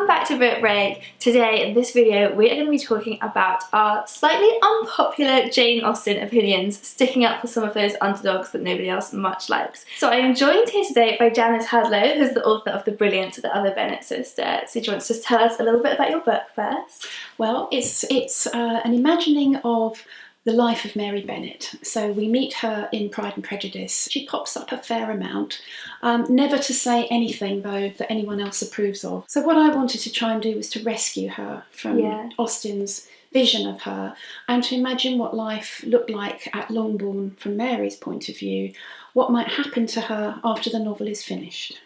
Welcome back to Book Break. Today in this video we are going to be talking about our slightly unpopular Jane Austen opinions, sticking up for some of those underdogs that nobody else much likes. So I am joined here today by Janice Hadlow, who's the author of the brilliant The Other Bennet Sisters. So do you want to just tell us a little bit about your book first? Well, it's an imagining of the life of Mary Bennet. So we meet her in Pride and Prejudice. She pops up a fair amount, never to say anything though that anyone else approves of. So what I wanted to try and do was to rescue her from Austen's vision of her and to imagine what life looked like at Longbourn from Mary's point of view, what might happen to her after the novel is finished.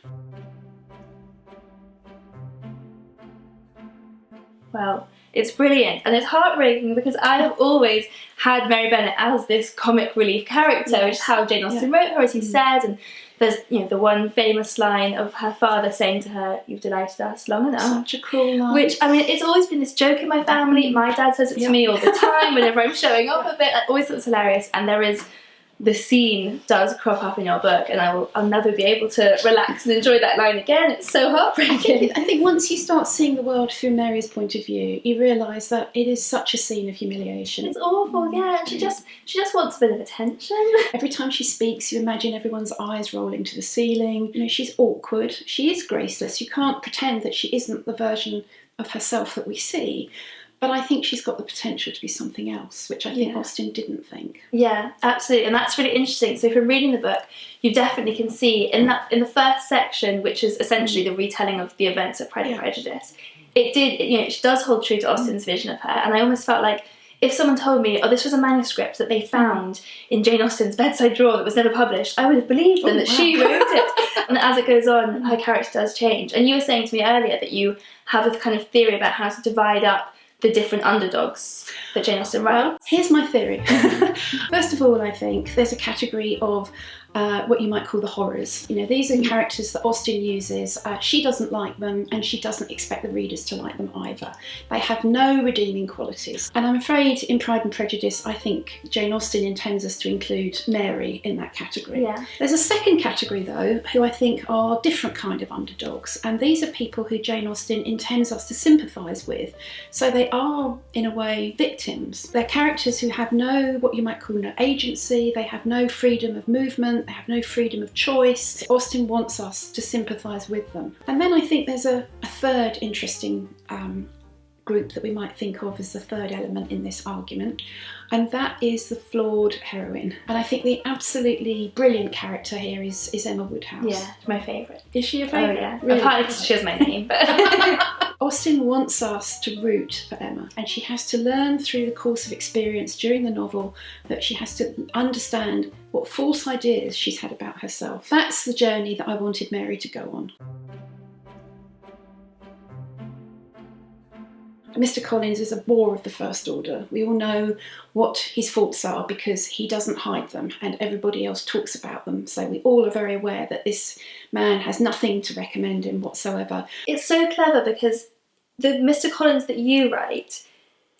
Well, it's brilliant and it's heartbreaking because I have always had Mary Bennet as this comic relief character, which is how Jane Austen wrote her, as you said, and there's the one famous line of her father saying to her, "You've delighted us long enough." Such a cool line. Which, I mean, it's always been this joke in my family. My dad says it to me all the time whenever I'm showing off a bit. I always thought it's hilarious, and the scene does crop up in your book, and I'll never be able to relax and enjoy that line again. It's so heartbreaking. I think once you start seeing the world through Mary's point of view, you realise that it is such a scene of humiliation. It's awful, yeah. And she just wants a bit of attention. Every time she speaks, you imagine everyone's eyes rolling to the ceiling. You know, she's awkward. She is graceless. You can't pretend that she isn't the version of herself that we see. But I think she's got the potential to be something else, which I think Austen didn't think. Yeah, absolutely, and that's really interesting. So from reading the book, you definitely can see in the first section, which is essentially the retelling of the events of Pride and Prejudice, it does hold true to Austen's vision of her, and I almost felt like if someone told me, oh, this was a manuscript that they found in Jane Austen's bedside drawer that was never published, I would have believed them that she wrote it. And as it goes on, her character does change. And you were saying to me earlier that you have a kind of theory about how to divide up the different underdogs that Jane Austen wrote. Well, here's my theory. First of all, I think there's a category of what you might call the horrors. You know, these are characters that Austen uses. She doesn't like them, and she doesn't expect the readers to like them either. They have no redeeming qualities. And I'm afraid in Pride and Prejudice, I think Jane Austen intends us to include Mary in that category. Yeah. There's a second category, though, who I think are different kind of underdogs, and these are people who Jane Austen intends us to sympathise with. So they are, in a way, victims. They're characters who have no, what you might call, no agency. They have no freedom of movement. They have no freedom of choice. Austen wants us to sympathise with them. And then I think there's a third interesting group that we might think of as the third element in this argument, and that is the flawed heroine. And I think the absolutely brilliant character here is Emma Woodhouse. Yeah, my favourite. Is she your favourite? Oh yeah, really? Partly because she has my name, but... Austen wants us to root for Emma, and she has to learn through the course of experience during the novel that she has to understand what false ideas she's had about herself. That's the journey that I wanted Mary to go on. Mr. Collins is a bore of the First Order. We all know what his faults are because he doesn't hide them and everybody else talks about them. So we all are very aware that this man has nothing to recommend him whatsoever. It's so clever because the Mr. Collins that you write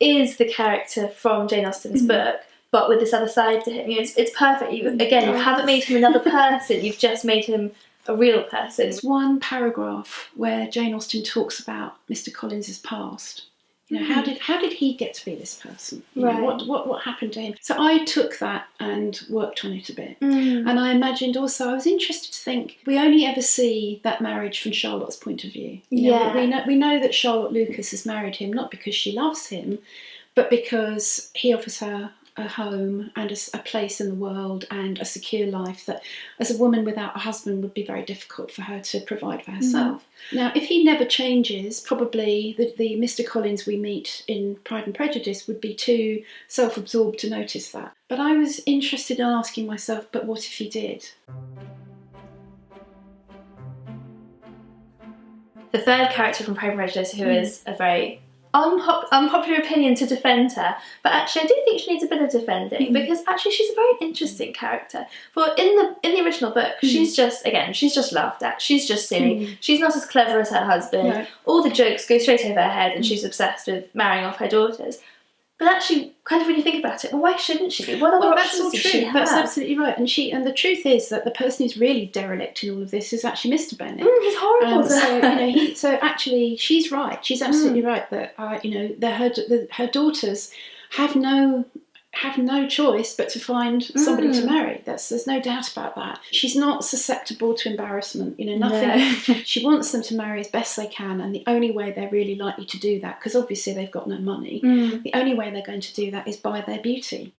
is the character from Jane Austen's book, but with this other side to him. You know, it's perfect. You haven't made him another person, you've just made him a real person. There's one paragraph where Jane Austen talks about Mr. Collins's past. You know, how did he get to be this person? You know, what happened to him? So I took that and worked on it a bit. And I imagined also, I was interested to think, we only ever see that marriage from Charlotte's point of view. You know, we know that Charlotte Lucas has married him not because she loves him, but because he offers her a home and a place in the world and a secure life that as a woman without a husband would be very difficult for her to provide for herself. Now, if he never changes, probably the Mr. Collins we meet in Pride and Prejudice would be too self-absorbed to notice that. But I was interested in asking myself, but what if he did? The third character from Pride and Prejudice, who is a very unpopular opinion to defend her, but actually I do think she needs a bit of defending because actually she's a very interesting character. For in the original book, she's just laughed at. She's just silly. She's not as clever as her husband. All the jokes go straight over her head, and she's obsessed with marrying off her daughters. But actually, kind of when you think about it, well, why shouldn't she be? What other options does she have? That's absolutely right. And the truth is that the person who's really derelict in all of this is actually Mr. Bennet. He's horrible. So actually, she's right. She's absolutely right that her daughters have no choice but to find somebody to marry. There's no doubt about that. She's not susceptible to embarrassment. Nothing. No. She wants them to marry as best they can, and the only way they're really likely to do that, because obviously they've got no money, the only way they're going to do that is by their beauty.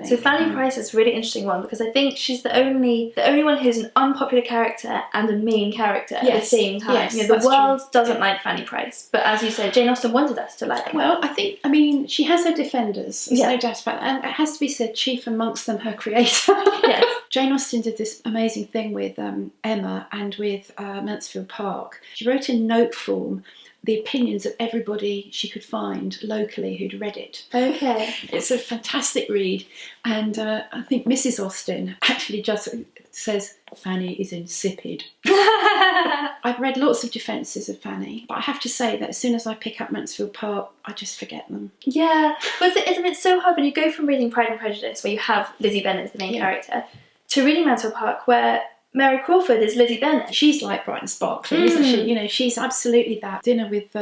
So Fanny Price is a really interesting one, because I think she's the only one who's an unpopular character and a main character at the same time. Yes, the world doesn't like Fanny Price, but as you said, Jane Austen wanted us to like her. Well, I mean, she has her defenders, there's no doubt about that, and it has to be said, chief amongst them her creator. Yes. Jane Austen did this amazing thing with Emma and with Mansfield Park. She wrote in note form the opinions of everybody she could find locally who'd read it. Okay. It's a fantastic read, and I think Mrs. Austen actually just says Fanny is insipid. I've read lots of defences of Fanny, but I have to say that as soon as I pick up Mansfield Park, I just forget them. Yeah, but it's so hard when you go from reading Pride and Prejudice, where you have Lizzie Bennet as the main character, to reading Mansfield Park, where Mary Crawford is Lizzie Bennet. She's like bright and sparkling, isn't she? She's absolutely that. Dinner with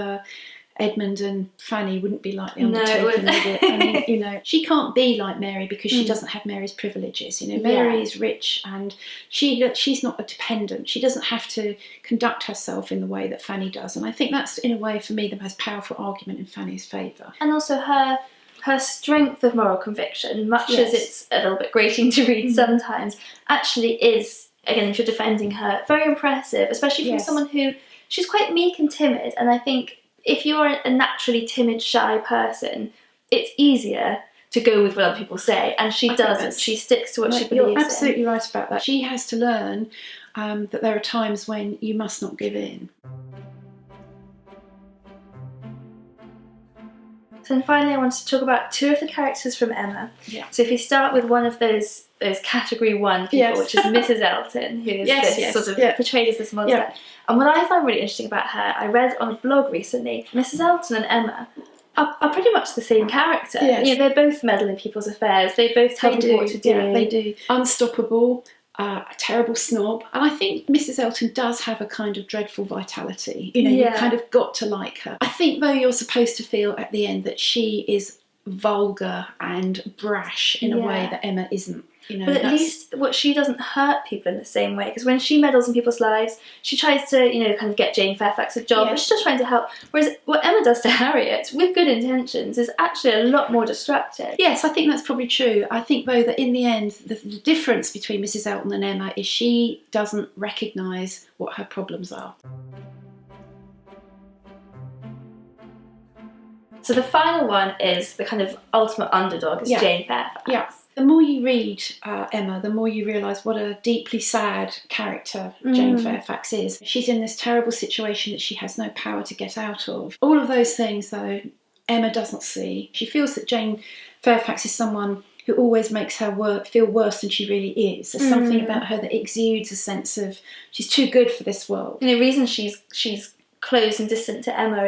Edmund and Fanny wouldn't be lightly undertaken, would it? I mean, she can't be like Mary because she doesn't have Mary's privileges. Mary is rich, and she's not a dependent. She doesn't have to conduct herself in the way that Fanny does. And I think that's, in a way, for me, the most powerful argument in Fanny's favour. And also her strength of moral conviction, much as it's a little bit grating to read sometimes, actually is, again, if you're defending her, very impressive, especially from someone who, she's quite meek and timid, and I think if you're a naturally timid, shy person, it's easier to go with what other people say, and she doesn't. She sticks to what she believes in. You're absolutely right about that. She has to learn that there are times when you must not give in. So then finally I wanted to talk about two of the characters from Emma. Yeah. So if you start with one of those category 1 people, which is Mrs. Elton, who is sort of portrayed as this monster. Yeah. And what I find really interesting about her, I read on a blog recently, Mrs. Elton and Emma are pretty much the same character. Yes. They both meddle in people's affairs. They both tell people what to do. Yeah, they do. Unstoppable. A terrible snob, and I think Mrs. Elton does have a kind of dreadful vitality. You kind of got to like her. I think, though, you're supposed to feel at the end that she is vulgar and brash in a way that Emma isn't. But at least what she doesn't hurt people in the same way, because when she meddles in people's lives, she tries to, kind of get Jane Fairfax a job, but she's just trying to help. Whereas what Emma does to Harriet, with good intentions, is actually a lot more destructive. Yes, I think that's probably true. I think, though, that in the end, the difference between Mrs. Elton and Emma is she doesn't recognise what her problems are. So the final one is the kind of ultimate underdog, is Jane Fairfax. Yeah. The more you read Emma, the more you realise what a deeply sad character Jane Fairfax is. She's in this terrible situation that she has no power to get out of. All of those things, though, Emma doesn't see. She feels that Jane Fairfax is someone who always makes her feel worse than she really is. There's something about her that exudes a sense of she's too good for this world. And the reason she's close and distant to Emma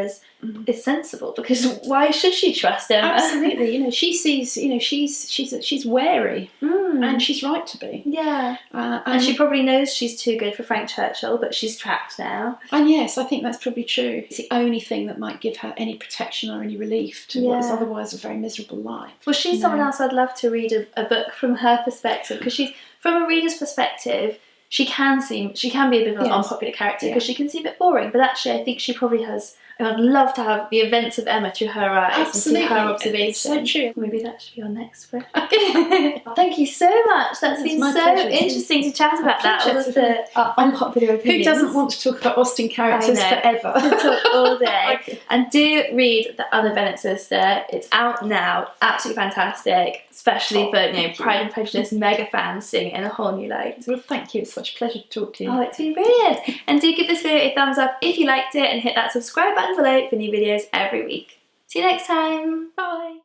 is sensible, because why should she trust Emma? Absolutely. She sees, she's wary, and she's right to be. Yeah. And she probably knows she's too good for Frank Churchill, but she's trapped now. And yes, I think that's probably true. It's the only thing that might give her any protection or any relief to what is otherwise a very miserable life. Well, she's someone else I'd love to read a book from her perspective, because she's, from a reader's perspective, she can be a bit of an unpopular character, because she can seem a bit boring, but actually I think she probably has, I'd love to have the events of Emma through her eyes. Absolutely. And see her observations. So true. Maybe that should be our next book. Thank you so much. That's been so interesting to chat about that. All of the unpopular opinions. Who doesn't want to talk about Austen characters forever? I could talk all day. And do read The Other Bennet Sister. It's out now. Absolutely fantastic. Especially for Pride and Prejudice mega fans seeing it in a whole new light. Well, thank you. It's such a pleasure to talk to you. Oh, it's been brilliant. And do give this video a thumbs up if you liked it, and hit that subscribe button below for new videos every week. See you next time. Bye.